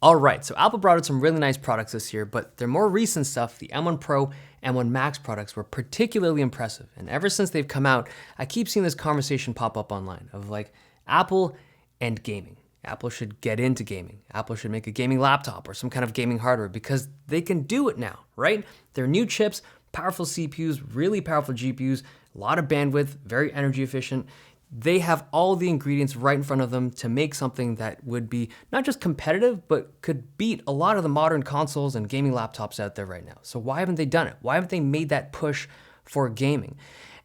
All right, so Apple brought out some really nice products this year, but their more recent stuff, the M1 Pro, M1 Max products, were particularly impressive. And ever since they've come out, I keep seeing this conversation pop up online of like Apple and gaming. Apple should get into gaming. Apple should make a gaming laptop or some kind of gaming hardware because they can do it now, right? Their new chips, powerful CPUs, really powerful GPUs, a lot of bandwidth, very energy efficient. They have all the ingredients right in front of them to make something that would be not just competitive, but could beat a lot of the modern consoles and gaming laptops out there right now. So why haven't they done it? Why haven't they made that push for gaming?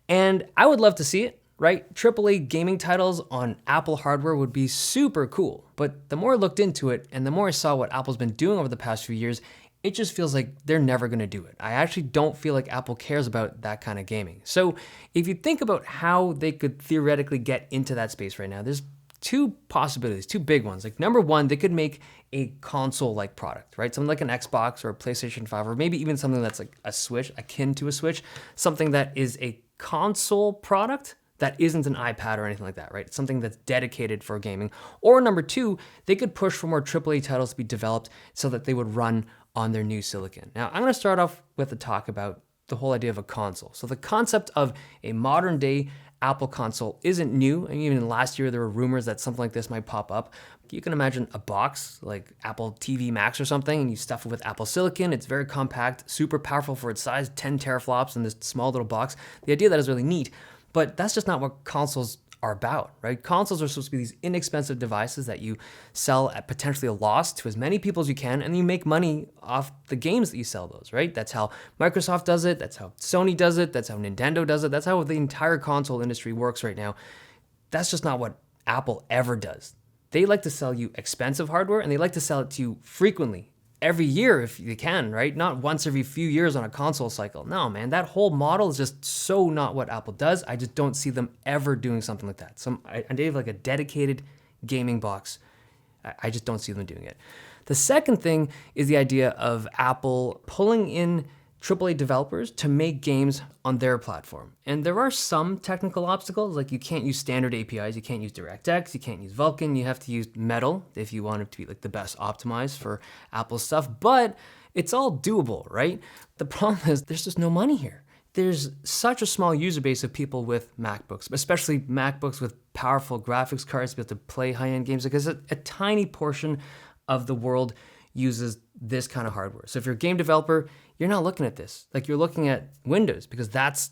And I would love to see it, right? AAA gaming titles on Apple hardware would be super cool. But the more I looked into it and the more I saw what Apple's been doing over the past few years, it just feels like they're never gonna do it. I actually don't feel like Apple cares about that kind of gaming. So if you think about how they could theoretically get into that space right now, there's two possibilities, two big ones. Like number one, they could make a console-like product, right? Something like an Xbox or a PlayStation 5, or maybe even something that's like a Switch, akin to a Switch, something that is a console product that isn't an iPad or anything like that, right? It's something that's dedicated for gaming. Or number two, they could push for more AAA titles to be developed so that they would run on their new silicon. Now, I'm gonna start off with a talk about the whole idea of a console. So the concept of a modern day Apple console isn't new. And even last year, there were rumors that something like this might pop up. You can imagine a box like Apple TV Max or something, and you stuff it with Apple Silicon. It's very compact, super powerful for its size, 10 teraflops in this small little box. The idea of that is really neat, but that's just not what consoles are about, right? Consoles are supposed to be these inexpensive devices that you sell at potentially a loss to as many people as you can, and you make money off the games that you sell those, right? That's how Microsoft does it, that's how Sony does it, that's how Nintendo does it, that's how the entire console industry works right now. That's just not what Apple ever does. They like to sell you expensive hardware, and they like to sell it to you frequently, every year if you can, right? Not once every few years on a console cycle. No, man, that whole model is just so not what Apple does. I just don't see them ever doing something like that. They have like a dedicated gaming box. I just don't see them doing it. The second thing is the idea of Apple pulling in AAA developers to make games on their platform. And there are some technical obstacles, like you can't use standard APIs, you can't use DirectX, you can't use Vulkan, you have to use Metal if you want it to be like the best optimized for Apple stuff, but it's all doable, right? The problem is there's just no money here. There's such a small user base of people with MacBooks, especially MacBooks with powerful graphics cards to be able to play high-end games, because a tiny portion of the world uses this kind of hardware. So if you're a game developer, you're not looking at this. Like you're looking at Windows because that's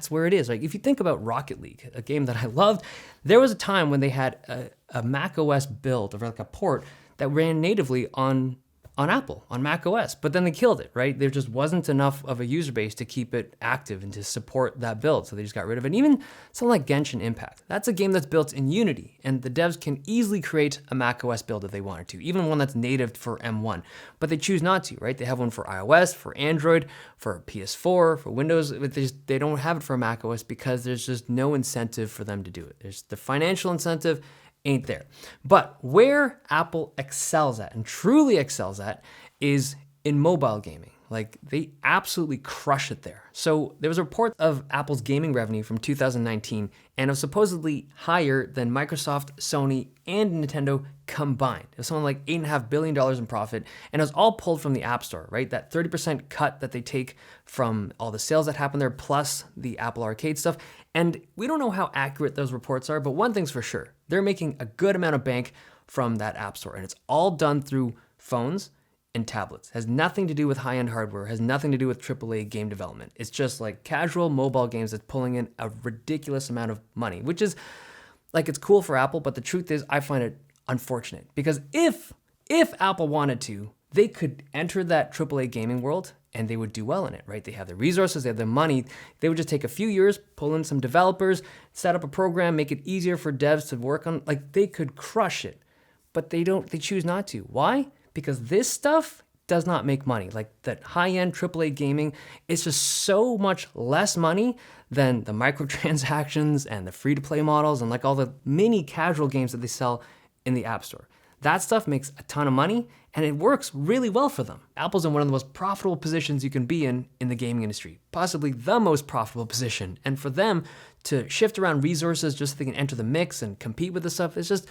where it is. Like if you think about Rocket League, a game that I loved, there was a time when they had a Mac OS build, or like a port that ran natively on Apple, on Mac OS, but then they killed it, right? There just wasn't enough of a user base to keep it active and to support that build, so they just got rid of it. And even something like Genshin Impact, that's a game that's built in Unity, and the devs can easily create a Mac OS build if they wanted to, even one that's native for M1, but they choose not to, right? They have one for iOS, for Android, for PS4, for Windows, but they don't have it for Mac OS because there's just no incentive for them to do it. There's the financial incentive ain't there. But where Apple excels at, and truly excels at, is in mobile gaming. Like they absolutely crush it there. So there was a report of Apple's gaming revenue from 2019, and it was supposedly higher than Microsoft, Sony, and Nintendo combined. It was something like $8.5 billion in profit, and it was all pulled from the App Store, right? That 30% cut that they take from all the sales that happen there, plus the Apple Arcade stuff. And we don't know how accurate those reports are, but one thing's for sure. They're making a good amount of bank from that App Store, and it's all done through phones and tablets. It has nothing to do with high-end hardware, has nothing to do with AAA game development. It's just like casual mobile games that's pulling in a ridiculous amount of money, which is like, it's cool for Apple, but the truth is I find it unfortunate, because if Apple wanted to, they could enter that AAA gaming world and they would do well in it, right? They have the resources, they have the money. They would just take a few years, pull in some developers, set up a program, make it easier for devs to work on, like they could crush it, but they choose not to. Why? Because this stuff does not make money. Like that high-end AAA gaming, it's just so much less money than the microtransactions and the free-to-play models and like all the mini casual games that they sell in the App Store. That stuff makes a ton of money, and it works really well for them. Apple's in one of the most profitable positions you can be in the gaming industry, possibly the most profitable position. And for them to shift around resources just so they can enter the mix and compete with this stuff, it's just,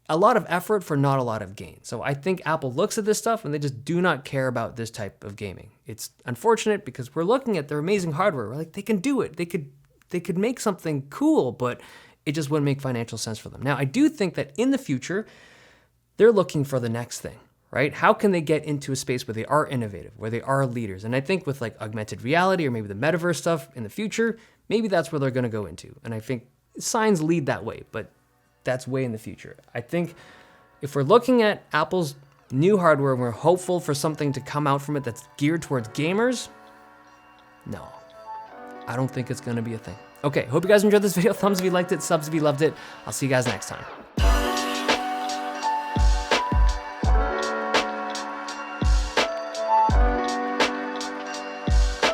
a lot of effort for not a lot of gain. So I think Apple looks at this stuff and they just do not care about this type of gaming. It's unfortunate because we're looking at their amazing hardware. We're like, they can do it. They could make something cool, but it just wouldn't make financial sense for them. Now, I do think that in the future, they're looking for the next thing, right? How can they get into a space where they are innovative, where they are leaders? And I think with like augmented reality or maybe the metaverse stuff in the future, maybe that's where they're going to go into. And I think signs lead that way, but that's way in the future. I think if we're looking at Apple's new hardware and we're hopeful for something to come out from it that's geared towards gamers, no, I don't think it's going to be a thing. Okay, hope you guys enjoyed this video. Thumbs if you liked it, subs if you loved it. I'll see you guys next time.